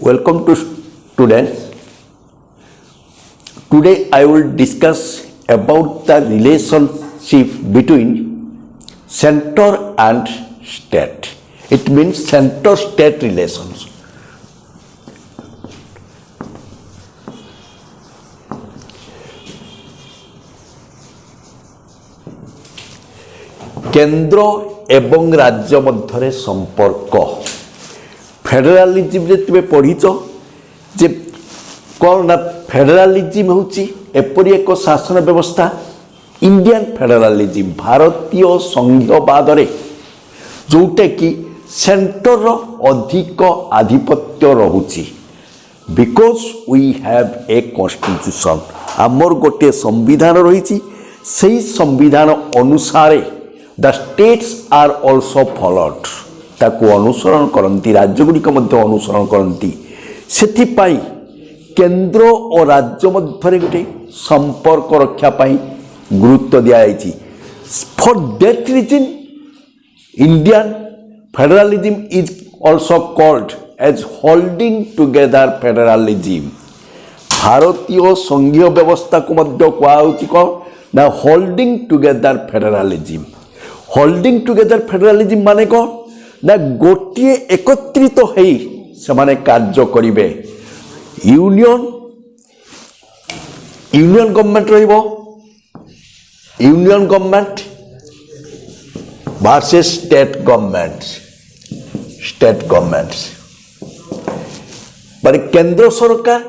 Welcome to students. Today I will discuss about the relationship between center and state. It means center-state relations. केंद्र एवं राज्य मध्य संपर्क फेडरालिज्म तुम पढ़ीच जे कौन ना फेडरालिज्म होची एपरी एक शासन व्यवस्था इंडियन फेडरालिज्म भारतीय संघीयवाद रे जोटे कि सेंटर अधिक आधिपत्य रहुची because we have a constitution आमर गोटे संविधान रही से संविधान अनुसार the states are also followed ताकू अनुसरण करती राज्यगुड़िक अनुसरण करती से केंद्र और राज्य मध्य गोटे संपर्क रक्षापी गुरुत्व दिखाई for that reason Indian federalism is also called as holding together federalism भारतीय संघीय व्यवस्था को कौन ना holding together federalism holding together federalism माने कौन ना गोटे एकत्रित होई से माने कार्य करिवे यूनियन गवर्नमेंट रहिबो union government versus state government माने केंद्र सरकार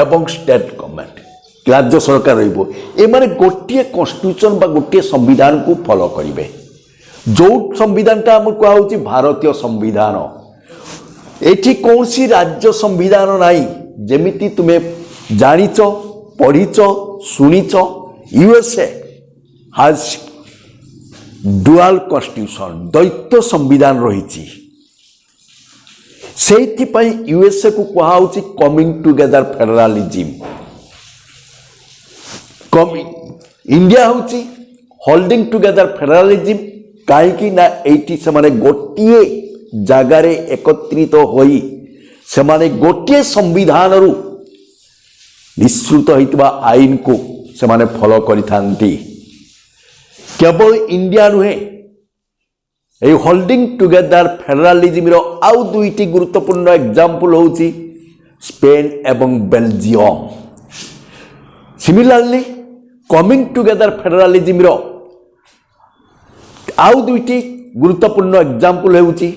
एवं स्टेट गवर्नमेंट राज्य सरकार रहिबो ए माने गोटे कॉन्स्टिट्यूशन बा गोटे संविधान को फॉलो करिवे जो संविधान टा हम कहुची भारतीय संविधान एठी कौन सी राज्य संविधान नाई जेमिति तुम्हें जानिच पढ़ीच सुनिच यूएसए हैज डुअल कॉन्स्टिट्यूशन द्वैत संविधान रही से यूएसए को कहुची कमिंग टुगेदर फेडरालिज्म इंडिया होची होल्डिंग टुगेदर फेडरालिज्म कहीं ना एटी से माने गोटे जगार एकत्रित होई से माने गोटे संविधान रु निश्चित होइतबा आईन को से माने फॉलो करिथांती केवल इंडिया नुहे ए होल्डिंग टुगेदर फेडरालिज्म रो आउ दुईटी गुरुत्वपूर्ण एग्जांपल होची स्पेन एवं Belgium similarly coming together federalism रो आउ दुईटी गुरुत्वपूर्ण एग्जांपल होची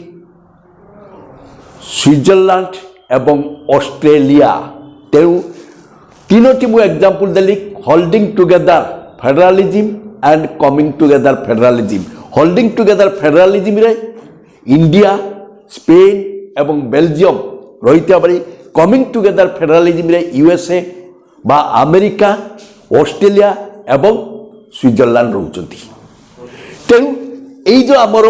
स्विट्जरलैंड एवं ऑस्ट्रेलिया तेणु तीनोटी मु एग्जांपल देली holding together federalism and coming together federalism holding together federalism रे इंडिया स्पेन एवं बेल्जियम रही बड़ी कमिंग टुगेदर फेडरालिज्म रे यूएसए बा अमेरिका ऑस्ट्रेलिया एवं स्विट्जरलैंड रोचंती तेणु এই যে আমার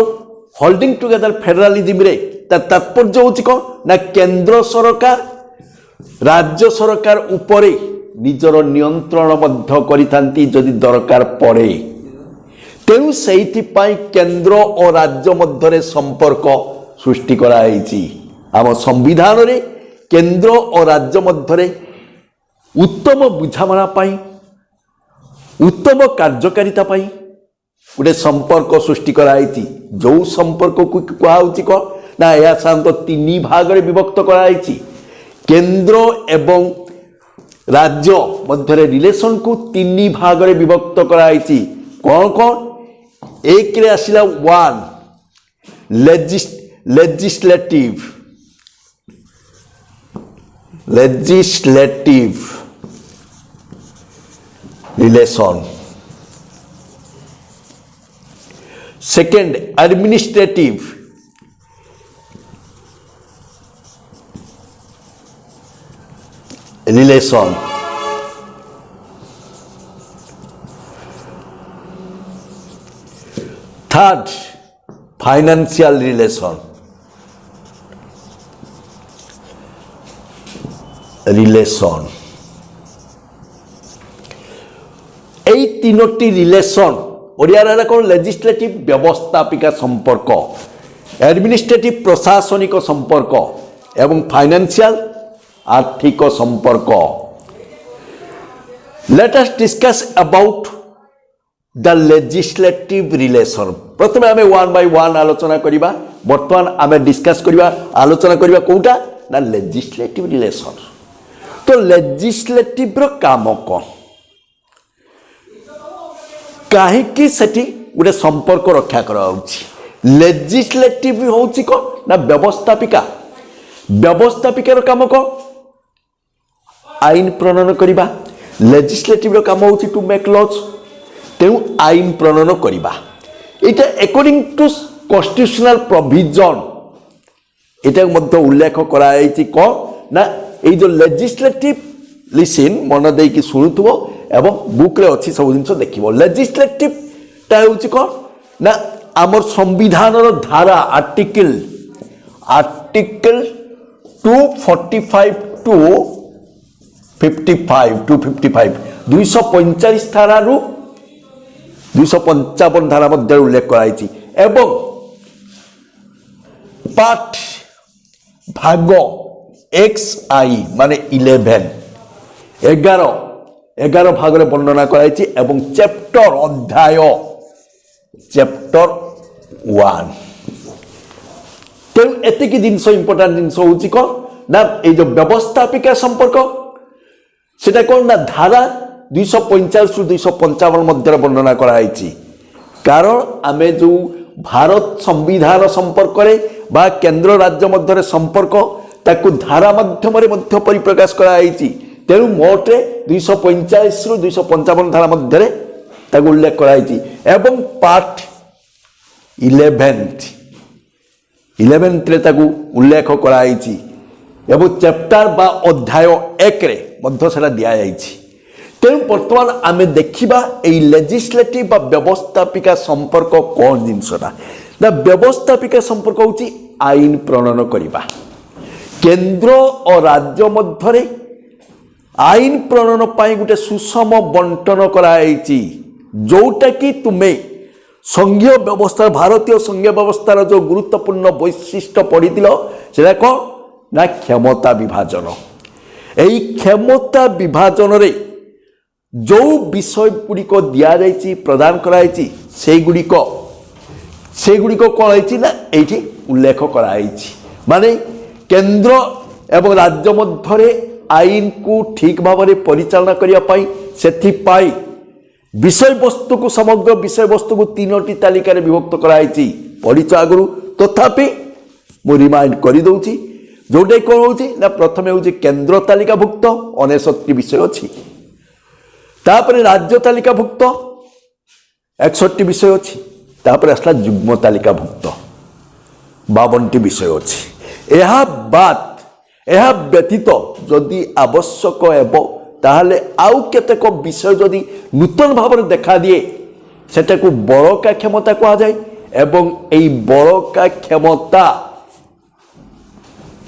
হোল্ডিং টুগেদর ফেডারালিজম রে তার তাৎপর্য হচ্ছে কোন না কেন্দ্র সরকার রাজ্য সরকার উপরে নিজের নিয়ন্ত্রণ মধ্য করিথান্তি যদি দরকার পড়ে তেণু সেইথিপাই কেন্দ্র ও রাজ্য মধ্যে সম্পর্ক সৃষ্টি করা হয়েছি আমার সংবিধাନରେ কেন্দ্র ও রাজ্য মধ্যে উত্তম বুঝামଣା পাই উত্তম কার্যকারিতা পাই गोटे संपर्क सृष्टि कराई जो संपर्क को कहुची कौन ना यह साधारणतः तीन भाग में विभक्त कराई केंद्र एवं राज्य मध्य रिलेशन को तीन भाग में विभक्त कराई कौन कौन एक रे आसिला one legislative relation second administrative relation third financial relation এই তিনোটি রিলেশন ओडिया कौन लेजिस्लेटिव व्यवस्थापिका संपर्क एडमिनिस्ट्रेटिव प्रशासनिक संपर्क एवं फाइनेंशियल आर्थिक संपर्क। Let us discuss about the legislative relation. प्रथमे आमे वन बाय वन आलोचना करिबा। वर्तमान आमे डिस्कस करिबा आलोचना करिबा कोउटा ना लेजिस्लेटिव रिलेशन। तो लेजिस्लेटिव रो काम कोन, काहे कि सेठी गोटे संपर्क रक्षा कराउछि। लेजिस्लेटिव होउछि कोन ना व्यवस्थापिका। व्यवस्थापिकार काम कोन, आईन प्रणयन करिबा। लेजिस्लेटिव रो काम होउछि टू मेक लॉज, तेणु आईन प्रणयन करिबा। एटा अकॉर्डिंग टू कॉन्स्टिट्यूशनल प्रोविजन एटा मध्य उल्लेख कराइछि कोन ना ए जो लेजिस्लेटिव लिसन मन देई कि सुनुथबो एवं बुक रे अछि सब जिंस देखिबो। लेजिस्लेटिव ता होछि कोन ना हमर संविधान रो धारा आर्टिकल 245 टू 55 245 धारा रु 255 धारा मध्य उल्लेख कराइछि एवं पाठ भाग XI माने 11 भाग रे वर्णना कराइछि एवं चैप्टर अध्याय चैप्टर 1। तेणु एतिकी जिनस इंपोर्टेंट जिनस होछि कोन ना ए जो व्यवस्थापिका संपर्क सेटा कोन ना धारा 245 रु 255 मध्य वर्णना कराइछि। कारण आमे जो भारत संविधान संपर्क रे बा केंद्र राज्य मध्य संपर्क ताकू धारा माध्यम मध्य परिप्रकाश कराइछि। तेणु मोटे 245 रु 255 धारा मध्य ताकू उल्लेख कराइछि एवं पाठ 11 रे ताकू उल्लेख कराइछि एवं चैप्टर बा अध्याय 1 रे मध्य सेटा दिया जाइछि। तेणु वर्तमान आमे देखिबा एई लेजिस्लेटिव बा व्यवस्थापिका संपर्क कोन जिनसटा ना व्यवस्थापिका संपर्क होछि आईन प्रणयन करिबा। केंद्र और राज्य मध्य आईन प्रणयन पाई गुटे सुषम बंटन कराइछि जोटा कि तुमे संघीय व्यवस्था भारतीय संघीय व्यवस्थार जो गुरुत्वपूर्ण वैशिष्ट्य पढ़िथिलो सेटा कोन ना क्षमता विभाजन। एई क्षमता विभाजन रे जो विषय गुड़िक दिया जाइछि प्रदान कराइछि से गुड़िक कौन है ना ये उल्लेख कराइछि। माने केंद्र एवं राज्य मध्य आईन को ठीक भाव में परिचालना करने से विषय वस्तु को समग्र विषय वस्तु को 3टी तालिका विभक्त कराइछि पढ़िछ आगु। तथापि मु रिमाइंड कर दउछि जोटे कौन होछि ना प्रथमे होछि केंद्र तालिकाभुक्त 69 विषय अछि, तापर राज्य तालिकाभुक्त 61 विषय अछि, तापर आसला युग्म तालिकाभुक्त 52 विषय अछि। यह व्यतीत जदि आवश्यक हेबो ताहले आउ केतेक विषय जदि नूतन भाव में देखा दिए सेटा को बड़का क्षमता कहा जाए एवं एई बड़का क्षमता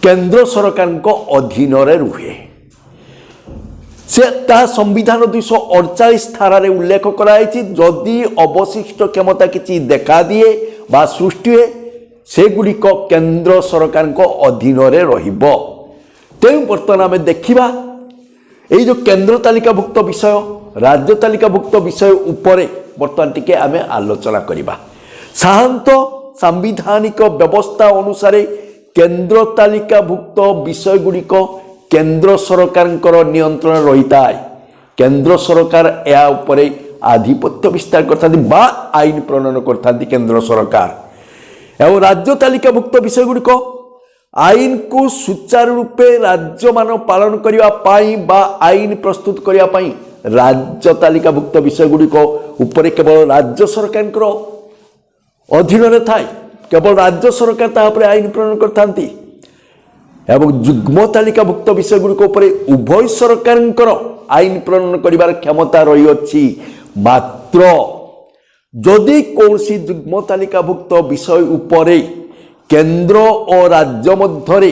केंद्र सरकार को अधीन रे रुहे। से ता संविधान 248 धारा रे उल्लेख कराइछि जदि अवशिष्ट क्षमता किछि देखा दिए बा सृष्टि हुए से गुड़िक केंद्र सरकार को अधीन रे रहिबो। तेणु बर्तमान आमे देखिबा एई जो केंद्र तालिकाभुक्त विषय राज्य तालिकाभुक्त विषय उपरे बर्तमान टिके आमे आलोचना करिबा। साधारणतः सांविधानिक व्यवस्था अनुसार केंद्र तालिकाभुक्त विषय गुड़िक केंद्र सरकार नियंत्रण रही है। केंद्र सरकार या उपरे आधिपत्य विस्तार करता बा आईन प्रणयन करता केंद्र सरकार एवं राज्य तालिकाभुक्त विषय गुड़िक आईन को सुचारू रूपे राज्य मान पालन करने बा आईन प्रस्तुत करने राज्य तालिकाभुक्त विषय गुड़िक उपरे केवल राज्य सरकार अधीन रे थाए, केवल राज्य सरकार तापर आईन प्रणयन करथांती एवं युग्म तालिकाभुक्त विषय गुड़िक उपरे उभय सरकार आईन प्रणयन करिवार क्षमता रही अछि। मात्र जदि कौनसी युग्म तालिकाभुक्त विषय उपरे केंद्र और राज्य मध्य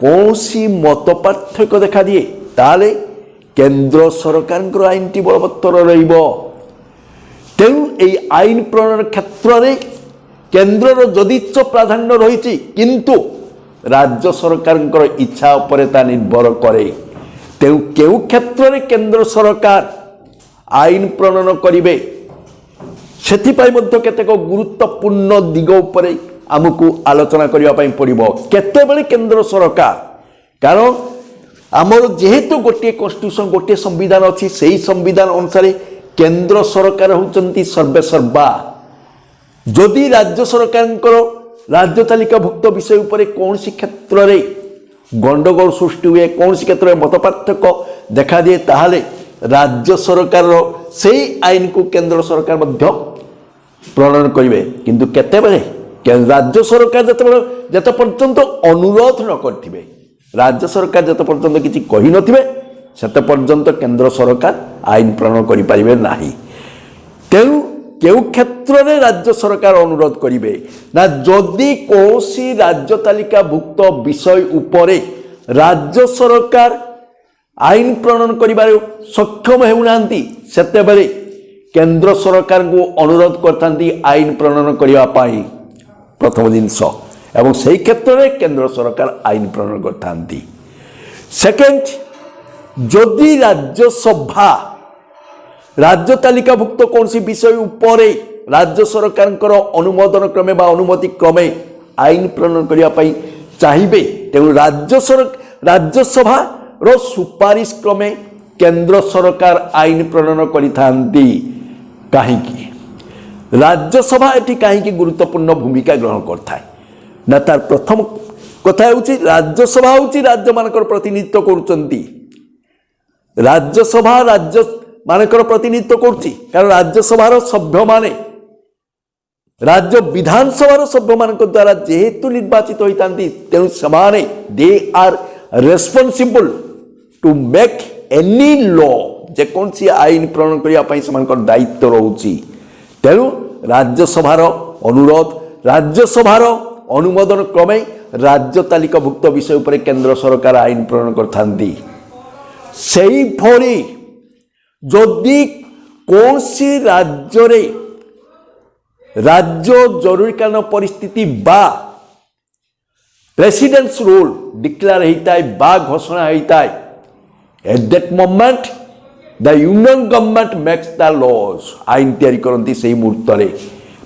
कौनसी मत पार्थक्य देखा दिए ताले केंद्र सरकार आईन टी बलवत्तर रहिबो। तेणु एई आईन प्रणयन क्षेत्र में केंद्र जदिच प्राधान्य रही किंतु राज्य सरकार इच्छा उपर निर्भर करे। तेणु केउ क्षेत्र में केंद्र सरकार आईन प्रणयन करेंगे सेथिपाई मध्य केतेक गुरुत्वपूर्ण दिग उपरे आमको आलोचना करने पड़ो। केतेबेले केंद्र सरकार कारण आमर जेहेतु गोटे कन्स्टिट्यूशन गोटे संविधान अच्छी से ही संविधान अनुसार केंद्र सरकार होचंती सर्वे सर्वा। जदि राज्य सरकार राज्य तालिकाभुक्त विषय उपरे कौन सी क्षेत्र में गंडगोल सृष्टि हुए कौन सी क्षेत्र में मतपार्थक्य देखा दिए ताहले राज्य सरकार से आईन को केंद्र सरकार मध्य प्रणयन करेंगे। किंतु केतेबेले राज्य सरकार जते पर्यंत अनुरोध न करथिबे राज्य सरकार जते पर्यंत किछि कहि नथिबे सेते पर्यंत केंद्र सरकार आईन प्रणयन करि परिबे नाही। तेणु केउ क्षेत्र में राज्य सरकार अनुरोध करेंगे ना जदि कौसी राज्य तालिकाभुक्त विषय उपरे राज्य सरकार आईन प्रणयन करिबार सक्षम हेउनांती सेतेबेले केंद्र सरकार को अनुरोध करथांती आईन प्रणयन करिबा पाई प्रथम जिनस एवं से क्षेत्र में केंद्र सरकार आईन प्रणयन करथांती। सेकेंड जदि राज्यसभा राज्य तालिकाभुक्त कौन सी विषय उपरे राज्य सरकार अनुमोदन क्रमे बा अनुमति क्रमे आईन प्रणयन करने चाहिए तेणु राज्यसभा रो सुपारिश क्रमे केंद्र सरकार आईन प्रणयन करिथांती। काहींकि राज्यसभा एटी काहींकि गुरुत्वपूर्ण भूमिका ग्रहण करथाय ना तार प्रथम कथा होउची राज्यसभा होउची राज्य मानकर प्रतिनिधित्व करूचंती। राज्यसभा राज्य मानकर प्रतिनिधित्व करुच्ची कारण राज्यसभार सभ्य माने राज्य विधानसभार सभ्य मान द्वारा जेहेतु निर्वाचित होइतांती तेणु समाने they are responsible to make any law जेकोन सी आईन प्रणयन करिया पई समानकर दायित्व रहउची। तेणु राज्यसभार अनुरोध राज्यसभार अनुमोदन क्रमे राज्य तालिकाभुक्त विषय उपरे केंद्र सरकार आईन प्रणयन करथांती। सेही भली जदि कौन सी राज्य रे राज्य जरूरीकालीन परिस्थिति बा प्रेसिडेंट्स रूल डिक्लेयर होता है बा घोषणा होता है at that moment the union government makes the laws आईन तैयारी करती से मुहूर्त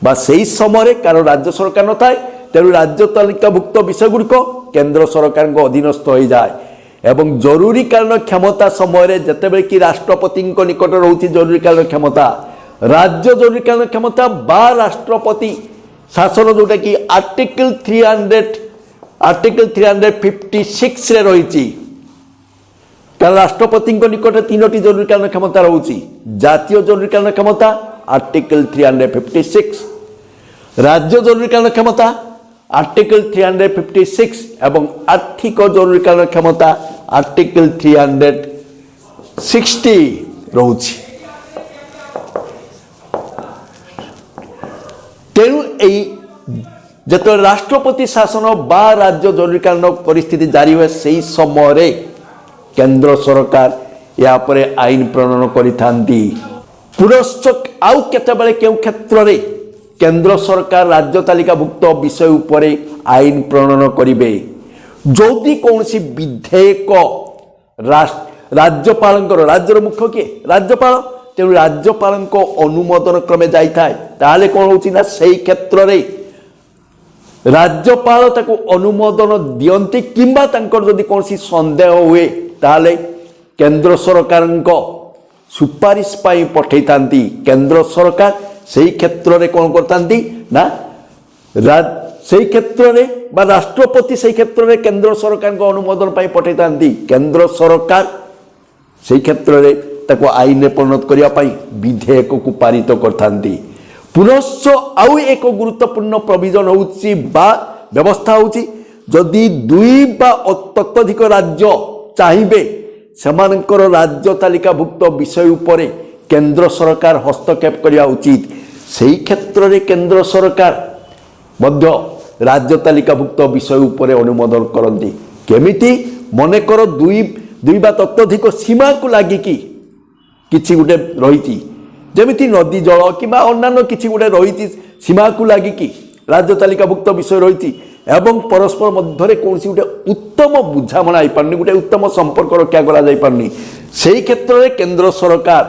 बा से समय कारण राज्य सरकार न थाए तेणु राज्य तालिकाभुक्त विषय गुड़िक केंद्र सरकार को अधीनस्थ हो जाए एवं जरूरीकालीन क्षमता समय जितेबाला कि राष्ट्रपति निकट रोचे जरूरीकालीन क्षमता राज्य जरूरीकालीन क्षमता बा राष्ट्रपति शासन जोटा कि आर्टिकल 356 रे रही कारण राष्ट्रपति निकट तीनोटी जरूरीकालीन क्षमता रोचे जातीय जरूरीकालीन क्षमता आर्टिकल 356 राज्य जरूरीकालीन क्षमता आर्टिकल 356 एवं आर्थिक जरूरीकालीन क्षमता आर्टिकल 360 रोची। तेणु जो राष्ट्रपति शासन बा राज्य जरूरीकालीन परिस्थिति जारी हुए से समय केंद्र सरकार या पर आईन प्रणयन करिथांती। पुनश्च आउ केतेबेले केउ क्षेत्र में केंद्र सरकार राज्य तालिकाभुक्त विषय उपरे आईन प्रणयन करिवे जदि कौन सी विधेयक राज्यपाल राज्यर मुख्य किए राज्यपाल तेणु राज्यपाल अनुमोदन क्रमे जाए ताहले कौन होची ना सेही क्षेत्र रे राज्यपाल ताको अनुमोदन दियंती किंबा तांकर जदि कौन सी संदेह हुए ताहले केंद्र सरकार सुपारिश पाई पठेइतांती। केंद्र सरकार से क्षेत्र में कौन करतांती ना से क्षेत्र में बा राष्ट्रपति से क्षेत्र में केंद्र सरकार को अनुमोदन पाई पठेइतांती। केंद्र सरकार से क्षेत्र में ताको आईन परिणत करिया पाई विधेयक को पारित करतांती। पुनश्च आउ एक गुरुत्वपूर्ण प्रोविजन होउची बा व्यवस्था होउची जदि दुई बा ततोधिक राज्य चाहिए सेमानकर राज्य तालिकाभुक्त विषय उपरे केंद्र सरकार हस्तक्षेप करिया उचित सेही क्षेत्र में केंद्र सरकार मध्य राज्य तालिकाभुक्त विषय उपरे अनुमोदन करती। केमिति मनेकर दुई बा ततोधिक सीमा को लागिकी किछि गुटे रही जमिति नदी जल कि अन्य किछि गुटे रही सीमा को लागिकी राज्य तालिकाभुक्त विषय रही एवं परस्पर मध्य कौन गोटे उत्तम बुझामणा हो पारनी गोटे उत्तम संपर्क रक्षा करा से क्षेत्र में केंद्र सरकार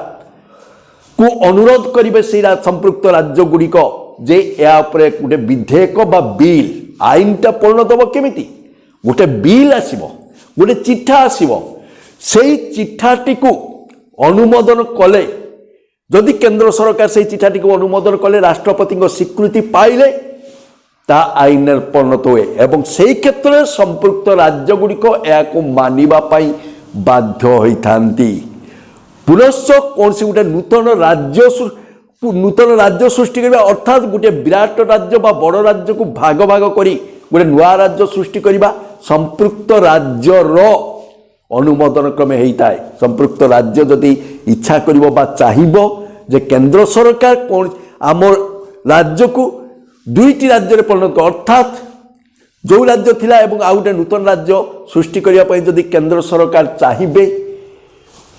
को अनुरोध करेंगे से संपृक्त राज्य गुड़िक जे या गोटे विधेयक बा बिल आईनटा परिणत हम केमिति गोटे बिल आसीबो गोटे चिठा आसीबो सेई चिठाटी को अनुमोदन कले जदि केंद्र सरकार से चिठाटी को अनुमोदन कले राष्ट्रपति स्वीकृति पाइले ता आईन परिणत हुए एवं से क्षेत्र में संपृक्त राज्य गुड़िक या मानिबा पाई बाध्य होइथांती पुनश्च कौन सी गोटे नूतन राज्य सृष्टि करबा अर्थात गोटे विराट राज्य बा बड़ राज्य को भाग भाग करी गोटे नुआ राज्य सृष्टि करबा संपृक्त राज्यर अनुमोदन क्रमे होता है संपृक्त राज्य जदि इच्छा करिवो बा चाहिबो जे केंद्र सरकार कौन आम राज्य को दुईटी राज्य परिणत अर्थात जो राज्य थिला एवं आउ गोटे नूतन राज्य सृष्टि करबा पई जदि केंद्र सरकार चाहिबे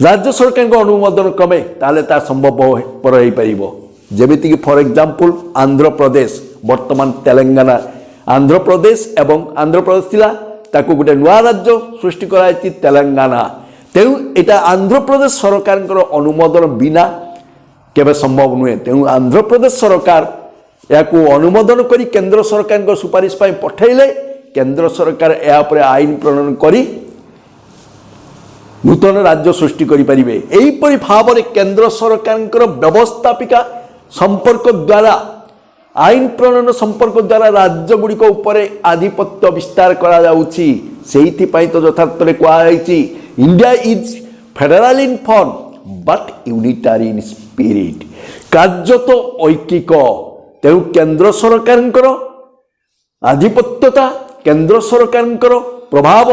राज्य सरकार अनुमोदन क्रमे ताले ता संभव पर हो पारिबो जेमिति कि फॉर एग्जांपल आंध्र प्रदेश वर्तमान तेलंगाना आंध्र प्रदेश एवं आंध्र प्रदेश थिला ताको गोटे नुआ राज्य सृष्टि कराई तेलंगाना तेणु एटा आंध्र प्रदेश सरकार अनुमोदन बिना केबे संभव नुहे तेणु आंध्र प्रदेश सरकार या अनुमोदन करी केंद्र सरकार सुपारिश पाई पठेले केंद्र सरकार या पर आईन प्रणयन करी नूतन राज्य सृष्टि करें यहीपरि भाव में केंद्र सरकार व्यवस्थापिका संपर्क द्वारा आईन प्रणयन संपर्क द्वारा राज्य गुड़िक उपर आधिपत्य विस्तार करा जाउछि सेहिथिपाई तो यथार्थ में कहुई India is federal in form but unitary in spirit कार्य तो ऐकिक तेणु केंद्र सरकार आधिपत्यता केंद्र सरकार प्रभाव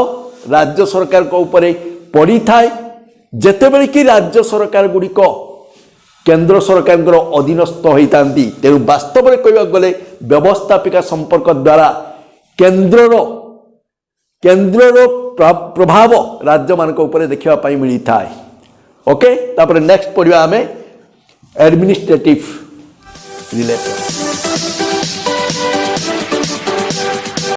राज्य सरकार को ऊपर पड़ी थाए जेतेबेले कि राज्य सरकार गुड़िक केंद्र सरकार अधीनस्थ होता तेणु वास्तव में कहवा गले व्यवस्थापिका संपर्क द्वारा केंद्रर प्रभाव राज्य मान देखा मिली थाए ओके तापर नेक्स्ट पढ़िया आम एडमिनिस्ट्रेटिव रिलेशन